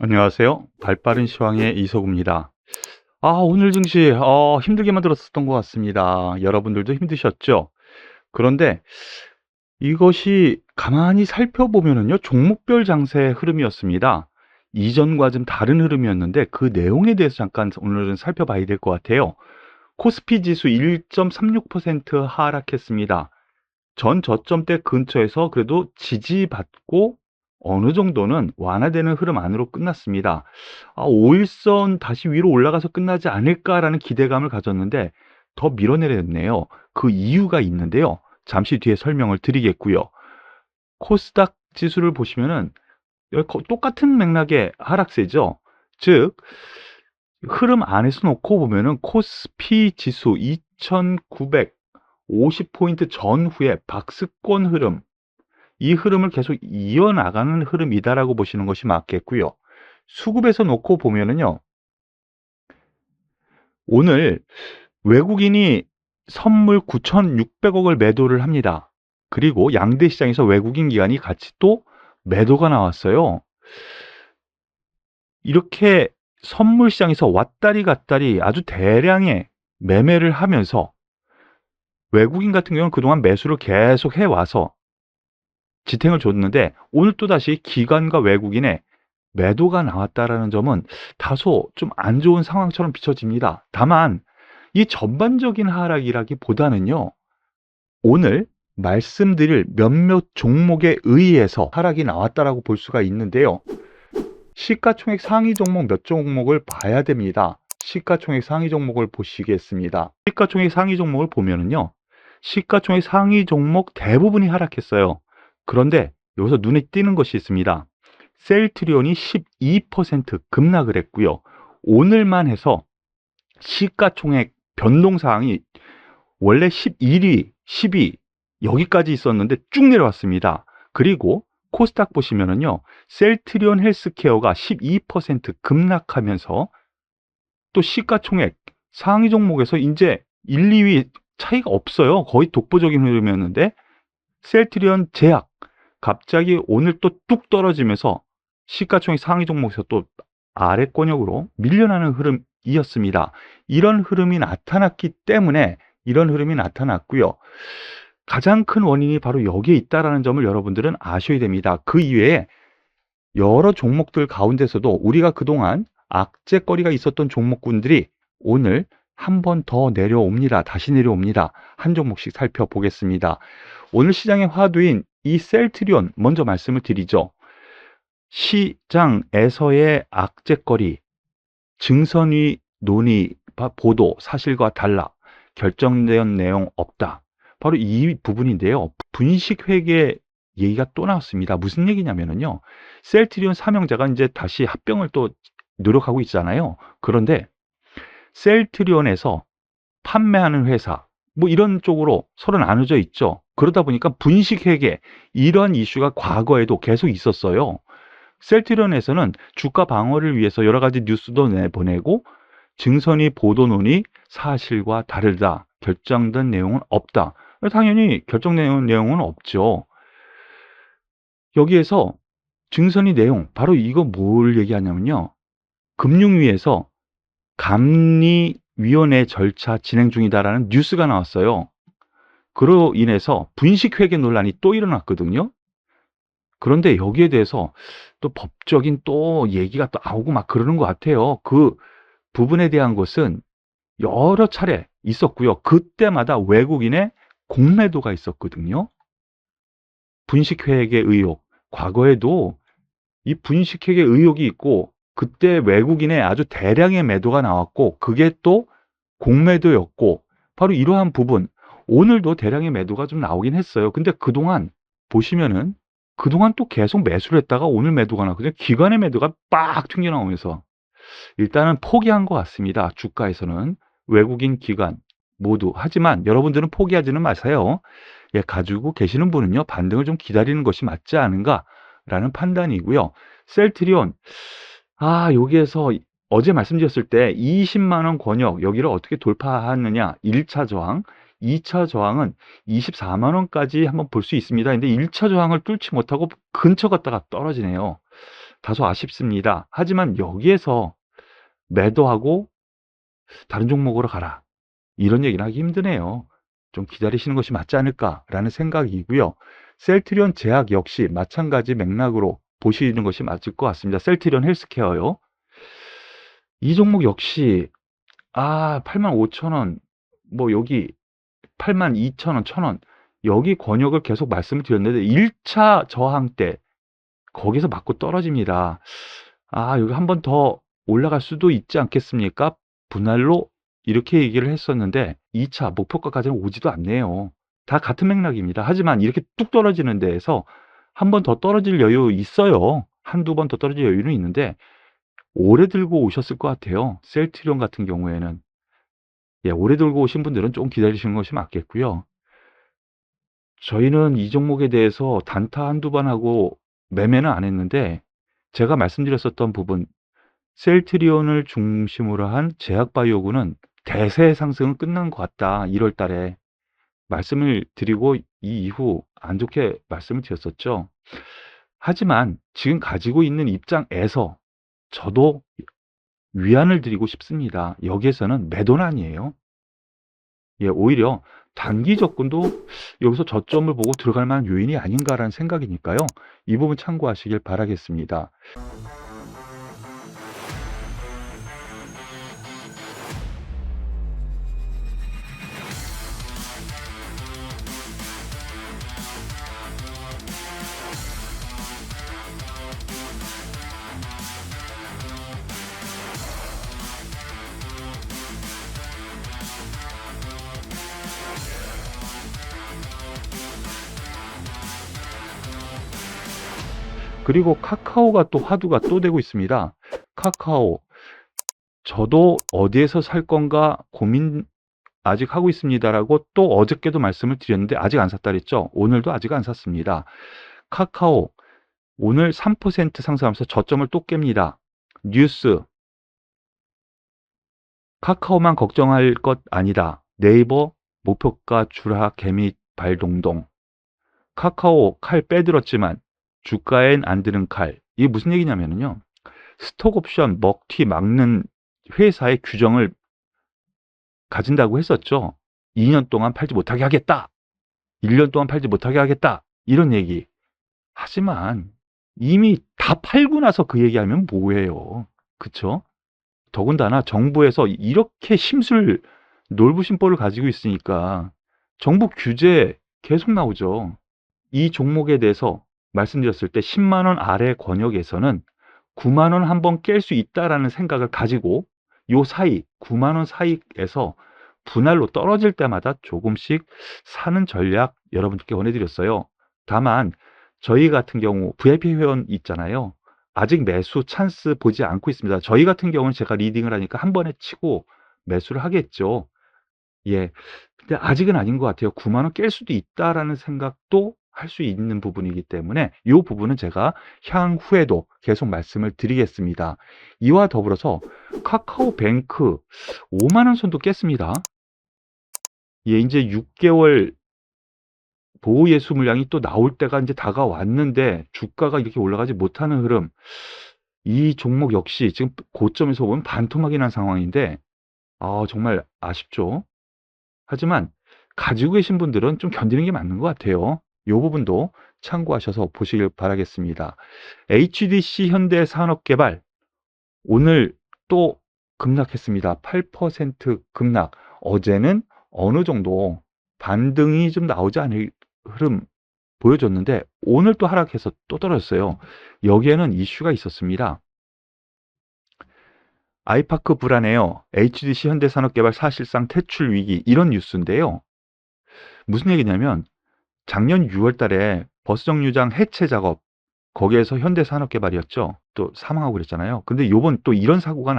안녕하세요. 발빠른 시황의 이석우입니다. 오늘 증시 힘들게만 들었었던 것 같습니다. 여러분들도 힘드셨죠? 그런데 이것이 가만히 살펴보면은요, 종목별 장세의 흐름이었습니다. 이전과 좀 다른 흐름이었는데 그 내용에 대해서 잠깐 오늘은 살펴봐야 될 것 같아요. 코스피 지수 1.36% 하락했습니다. 전 저점대 근처에서 그래도 지지받고 어느 정도는 완화되는 흐름 안으로 끝났습니다. 5일선 다시 위로 올라가서 끝나지 않을까라는 기대감을 가졌는데 더 밀어내렸네요. 그 이유가 있는데요. 잠시 뒤에 설명을 드리겠고요. 코스닥 지수를 보시면은 똑같은 맥락의 하락세죠. 즉 흐름 안에서 놓고 보면은 코스피 지수 2950포인트 전후에 박스권 흐름, 이 흐름을 계속 이어나가는 흐름이다라고 보시는 것이 맞겠고요. 수급에서 놓고 보면은요, 오늘 외국인이 선물 9,600억을 매도를 합니다. 그리고 양대 시장에서 외국인 기관이 같이 또 매도가 나왔어요. 이렇게 선물 시장에서 왔다리 갔다리 아주 대량의 매매를 하면서 외국인 같은 경우는 그동안 매수를 계속 해와서 지탱을 줬는데 오늘 또다시 기관과 외국인의 매도가 나왔다라는 점은 다소 좀 안 좋은 상황처럼 비춰집니다. 다만 이 전반적인 하락이라기보다는요, 오늘 말씀드릴 몇몇 종목에 의해서 하락이 나왔다라고 볼 수가 있는데요. 시가총액 상위 종목 몇 종목을 봐야 됩니다. 시가총액 상위 종목을 보시겠습니다. 시가총액 상위 종목을 보면은요, 시가총액 상위 종목 대부분이 하락했어요. 그런데 여기서 눈에 띄는 것이 있습니다. 셀트리온이 12% 급락을 했고요. 오늘만 해서 시가총액 변동사항이 원래 11위, 10위 여기까지 있었는데 쭉 내려왔습니다. 그리고 코스닥 보시면은요, 셀트리온 헬스케어가 12% 급락하면서 또 시가총액 상위 종목에서 이제 1, 2위 차이가 없어요. 거의 독보적인 흐름이었는데 셀트리온 제약 갑자기 오늘 또 뚝 떨어지면서 시가총액 상위 종목에서 또 아래권역으로 밀려나는 흐름이었습니다. 이런 흐름이 나타났기 때문에 이런 흐름이 나타났고요. 가장 큰 원인이 바로 여기에 있다는 점을 여러분들은 아셔야 됩니다. 그 이외에 여러 종목들 가운데서도 우리가 그동안 악재거리가 있었던 종목군들이 오늘 한 번 더 내려옵니다. 다시 내려옵니다. 한 종목씩 살펴보겠습니다. 오늘 시장의 화두인 이 셀트리온 먼저 말씀을 드리죠. 시장에서의 악재거리, 증선위 논의, 보도, 사실과 달라, 결정된 내용 없다. 바로 이 부분인데요. 분식회계 얘기가 또 나왔습니다. 무슨 얘기냐면요. 셀트리온 사명자가 이제 다시 합병을 또 노력하고 있잖아요. 그런데 셀트리온에서 판매하는 회사, 뭐 이런 쪽으로 서로 나눠져 있죠. 그러다 보니까 분식회계, 이런 이슈가 과거에도 계속 있었어요. 셀트리온에서는 주가 방어를 위해서 여러 가지 뉴스도 내보내고 증선이 보도 논의 사실과 다르다. 결정된 내용은 없다. 당연히 결정된 내용은 없죠. 여기에서 증선이 내용, 바로 이거 뭘 얘기하냐면요. 금융위에서 감리위원회 절차 진행 중이다라는 뉴스가 나왔어요. 그로 인해서 분식회계 논란이 또 일어났거든요. 그런데 여기에 대해서 또 법적인 또 얘기가 또 나오고 막 그러는 것 같아요. 그 부분에 대한 것은 여러 차례 있었고요. 그때마다 외국인의 공매도가 있었거든요. 분식회계 의혹. 과거에도 이 분식회계 의혹이 있고 그때 외국인의 아주 대량의 매도가 나왔고 그게 또 공매도였고 바로 이러한 부분. 오늘도 대량의 매도가 좀 나오긴 했어요. 근데 그동안 보시면은 그동안 또 계속 매수를 했다가 오늘 매도가 나거든요. 기관의 매도가 빡 튕겨나오면서 일단은 포기한 것 같습니다. 주가에서는 외국인 기관 모두. 하지만 여러분들은 포기하지는 마세요. 예, 가지고 계시는 분은요, 반등을 좀 기다리는 것이 맞지 않은가라는 판단이고요. 셀트리온, 여기에서 어제 말씀드렸을 때 20만 원 권역 여기를 어떻게 돌파하느냐 1차 저항, 2차 저항은 24만 원까지 한번 볼 수 있습니다. 근데 1차 저항을 뚫지 못하고 근처 갔다가 떨어지네요. 다소 아쉽습니다. 하지만 여기에서 매도하고 다른 종목으로 가라, 이런 얘기는 하기 힘드네요. 좀 기다리시는 것이 맞지 않을까라는 생각이고요. 셀트리온 제약 역시 마찬가지 맥락으로 보시는 것이 맞을 것 같습니다. 셀트리온 헬스케어요. 이 종목 역시 85,000원, 뭐 여기 82,000원, 1,000원, 여기 권역을 계속 말씀을 드렸는데 1차 저항 때 거기서 맞고 떨어집니다. 여기 한 번 더 올라갈 수도 있지 않겠습니까? 분할로 이렇게 얘기를 했었는데 2차 목표가까지는 오지도 않네요. 다 같은 맥락입니다. 하지만 이렇게 뚝 떨어지는 데에서 한 번 더 떨어질 여유 있어요. 한두 번 더 떨어질 여유는 있는데 오래 들고 오셨을 것 같아요. 셀트리온 같은 경우에는. 예, 오래 들고 오신 분들은 좀 기다리시는 것이 맞겠고요. 저희는 이 종목에 대해서 단타 한두 번 하고 매매는 안 했는데, 제가 말씀드렸었던 부분, 셀트리온을 중심으로 한 제약바이오군은 대세 상승은 끝난 것 같다, 1월 달에 말씀을 드리고 이 이후 안 좋게 말씀을 드렸었죠. 하지만 지금 가지고 있는 입장에서 저도 위안을 드리고 싶습니다. 여기에서는 매도는 아니에요. 예, 오히려 단기 접근도 여기서 저점을 보고 들어갈 만한 요인이 아닌가라는 생각이니까요. 이 부분 참고하시길 바라겠습니다. 그리고 카카오가 또 화두가 또 되고 있습니다. 카카오, 저도 어디에서 살 건가 고민 아직 하고 있습니다라고 또 어저께도 말씀을 드렸는데 아직 안 샀다 그랬죠. 오늘도 아직 안 샀습니다. 카카오 오늘 3% 상승하면서 저점을 또 깹니다. 뉴스, 카카오만 걱정할 것 아니다. 네이버 목표가 주락 개미 발동동. 카카오 칼 빼들었지만 주가엔 안 드는 칼. 이게 무슨 얘기냐면요. 스톡옵션 먹튀 막는 회사의 규정을 가진다고 했었죠. 2년 동안 팔지 못하게 하겠다. 1년 동안 팔지 못하게 하겠다. 이런 얘기. 하지만 이미 다 팔고 나서 그 얘기하면 뭐예요. 그쵸? 더군다나 정부에서 이렇게 심술 놀부심보를 가지고 있으니까 정부 규제 계속 나오죠. 이 종목에 대해서 말씀드렸을 때 10만 원 아래 권역에서는 9만 원 한번 깰 수 있다라는 생각을 가지고 요 사이 9만 원 사이에서 분할로 떨어질 때마다 조금씩 사는 전략 여러분들께 권해드렸어요. 다만 저희 같은 경우 VIP 회원 있잖아요. 아직 매수 찬스 보지 않고 있습니다. 저희 같은 경우는 제가 리딩을 하니까 한 번에 치고 매수를 하겠죠. 예. 근데 아직은 아닌 것 같아요. 9만 원 깰 수도 있다라는 생각도 할 수 있는 부분이기 때문에 이 부분은 제가 향후에도 계속 말씀을 드리겠습니다. 이와 더불어서 카카오뱅크 5만 원 선도 깼습니다. 예, 이제 6개월 보호예수 물량이 또 나올 때가 이제 다가왔는데 주가가 이렇게 올라가지 못하는 흐름. 이 종목 역시 지금 고점에서 보면 반토막이 난 상황인데 정말 아쉽죠. 하지만 가지고 계신 분들은 좀 견디는 게 맞는 것 같아요. 이 부분도 참고하셔서 보시길 바라겠습니다. HDC 현대산업개발 오늘 또 급락했습니다. 8% 급락. 어제는 어느 정도 반등이 좀 나오지 않을 흐름 보여줬는데 오늘 또 하락해서 또 떨어졌어요. 여기에는 이슈가 있었습니다. 아이파크 불안해요. HDC 현대산업개발 사실상 퇴출 위기, 이런 뉴스인데요. 무슨 얘기냐면 작년 6월 달에 버스 정류장 해체 작업, 거기에서 현대산업개발이었죠. 또 사망하고 그랬잖아요. 근데 요번 또 이런 사고가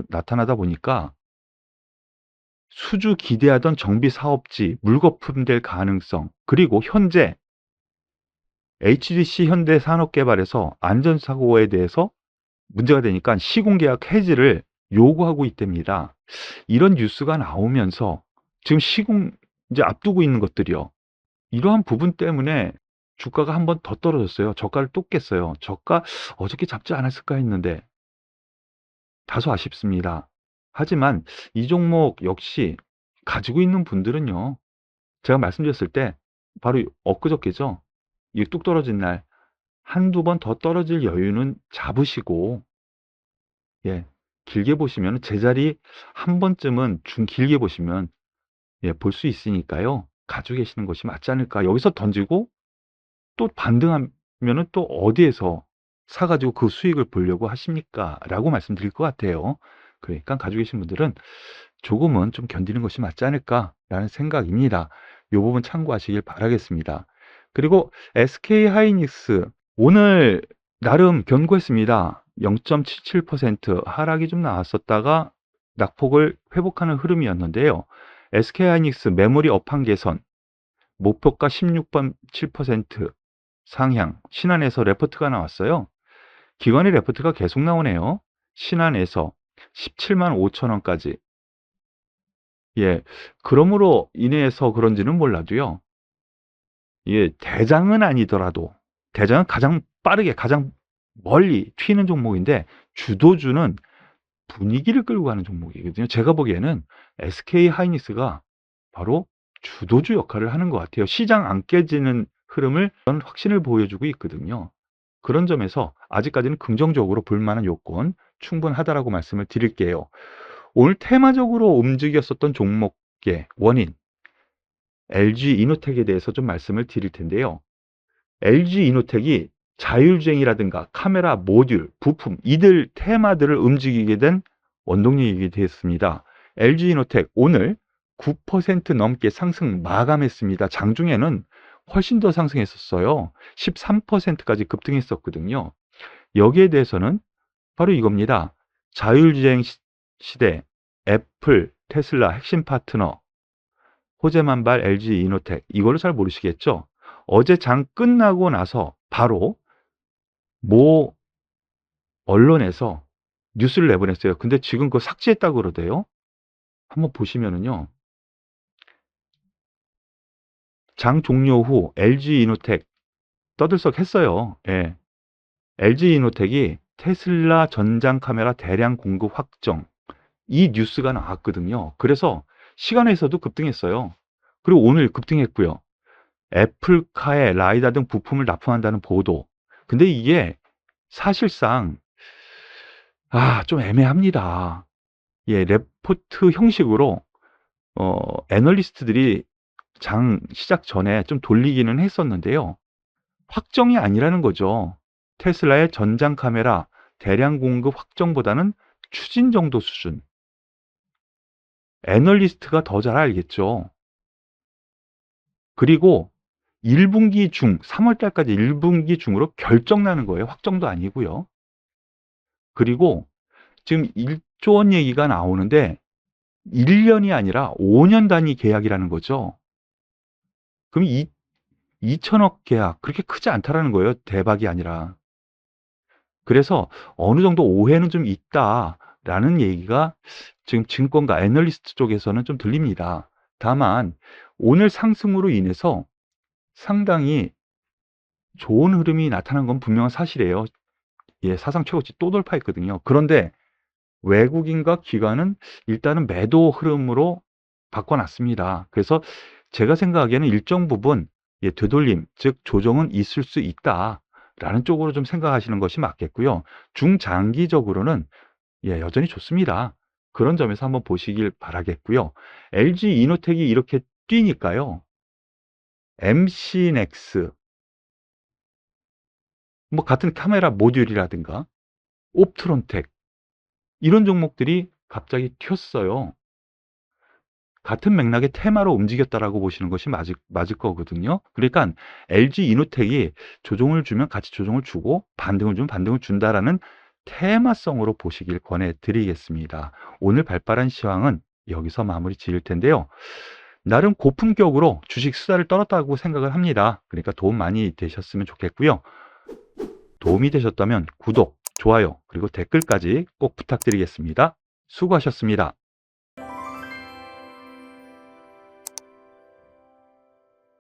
나타나다 보니까 수주 기대하던 정비 사업지 물거품될 가능성, 그리고 현재 HDC 현대산업개발에서 안전사고에 대해서 문제가 되니까 시공계약 해지를 요구하고 있답니다. 이런 뉴스가 나오면서 지금 시공 이제 앞두고 있는 것들이요. 이러한 부분 때문에 주가가 한 번 더 떨어졌어요. 저가를 또 깼어요. 저가 어저께 잡지 않았을까 했는데 다소 아쉽습니다. 하지만 이 종목 역시 가지고 있는 분들은요. 제가 말씀드렸을 때 바로 엊그저께죠. 이 뚝 떨어진 날 한두 번 더 떨어질 여유는 잡으시고 예, 길게 보시면 제자리 한 번쯤은 길게 보시면 예, 볼 수 있으니까요. 가지고 계시는 것이 맞지 않을까. 여기서 던지고 또 반등하면은 또 어디에서 사 가지고 그 수익을 보려고 하십니까? 라고 말씀드릴 것 같아요. 그러니까 가지고 계신 분들은 조금은 좀 견디는 것이 맞지 않을까라는 생각입니다. 이 부분 참고하시길 바라겠습니다. 그리고 SK 하이닉스 오늘 나름 견고했습니다. 0.77% 하락이 좀 나왔었다가 낙폭을 회복하는 흐름이었는데요. SK 하이닉스 메모리 업황 개선 목표가 16.7% 상향 신한에서 레포트가 나왔어요. 기관의 레포트가 계속 나오네요. 신한에서 17만 5천 원까지. 예, 그러므로 인해서 그런지는 몰라도요. 예, 대장은 아니더라도 대장은 가장 빠르게 가장 멀리 튀는 종목인데 주도주는 분위기를 끌고 가는 종목이거든요. 제가 보기에는 SK 하이닉스가 바로 주도주 역할을 하는 것 같아요. 시장 안 깨지는 흐름을 그런 확신을 보여주고 있거든요. 그런 점에서 아직까지는 긍정적으로 볼 만한 요건 충분하다라고 말씀을 드릴게요. 오늘 테마적으로 움직였었던 종목의 원인 LG 이노텍에 대해서 좀 말씀을 드릴 텐데요. LG 이노텍이 자율주행이라든가 카메라 모듈, 부품 이들 테마들을 움직이게 된 원동력이 되었습니다. LG 이노텍 오늘 9% 넘게 상승 마감했습니다. 장중에는 훨씬 더 상승했었어요. 13%까지 급등했었거든요. 여기에 대해서는 바로 이겁니다. 자율주행 시대 애플, 테슬라 핵심 파트너 호재만발 LG 이노텍 이거를 잘 모르시겠죠? 어제 장 끝나고 나서 바로 모 언론에서 뉴스를 내보냈어요. 근데 지금 그거 삭제했다고 그러대요. 한번 보시면은요. 장 종료 후 LG 이노텍 떠들썩했어요. 예. LG 이노텍이 테슬라 전장 카메라 대량 공급 확정 이 뉴스가 나왔거든요. 그래서 시간에서도 급등했어요. 그리고 오늘 급등했고요. 애플카에 라이다 등 부품을 납품한다는 보도. 근데 이게 사실상 좀 애매합니다. 예, 레포트 형식으로 애널리스트들이 장 시작 전에 좀 돌리기는 했었는데요. 확정이 아니라는 거죠. 테슬라의 전장 카메라 대량 공급 확정보다는 추진 정도 수준. 애널리스트가 더 잘 알겠죠. 그리고 1분기 중, 3월 달까지 1분기 중으로 결정나는 거예요. 확정도 아니고요. 그리고 지금 1조 원 얘기가 나오는데 1년이 아니라 5년 단위 계약이라는 거죠. 그럼 2천억 계약 그렇게 크지 않다라는 거예요. 대박이 아니라. 그래서 어느 정도 오해는 좀 있다라는 얘기가 지금 증권가 애널리스트 쪽에서는 좀 들립니다. 다만 오늘 상승으로 인해서 상당히 좋은 흐름이 나타난 건 분명한 사실이에요. 예, 사상 최고치 또 돌파했거든요. 그런데 외국인과 기관은 일단은 매도 흐름으로 바꿔놨습니다. 그래서 제가 생각하기에는 일정 부분 예, 되돌림, 즉 조정은 있을 수 있다라는 쪽으로 좀 생각하시는 것이 맞겠고요. 중장기적으로는 예, 여전히 좋습니다. 그런 점에서 한번 보시길 바라겠고요. LG 이노텍이 이렇게 뛰니까요. MC넥스, 뭐 같은 카메라 모듈이라든가 옵트론텍 이런 종목들이 갑자기 튀었어요. 같은 맥락의 테마로 움직였다라고 보시는 것이 맞을 거거든요. 그러니까 LG 이노텍이 조정을 주면 같이 조정을 주고 반등을 주면 반등을 준다라는 테마성으로 보시길 권해드리겠습니다. 오늘 발발한 시황은 여기서 마무리 지을 텐데요. 나름 고품격으로 주식 수다를 떨었다고 생각을 합니다. 그러니까 도움 많이 되셨으면 좋겠고요. 도움이 되셨다면 구독, 좋아요, 그리고 댓글까지 꼭 부탁드리겠습니다. 수고하셨습니다.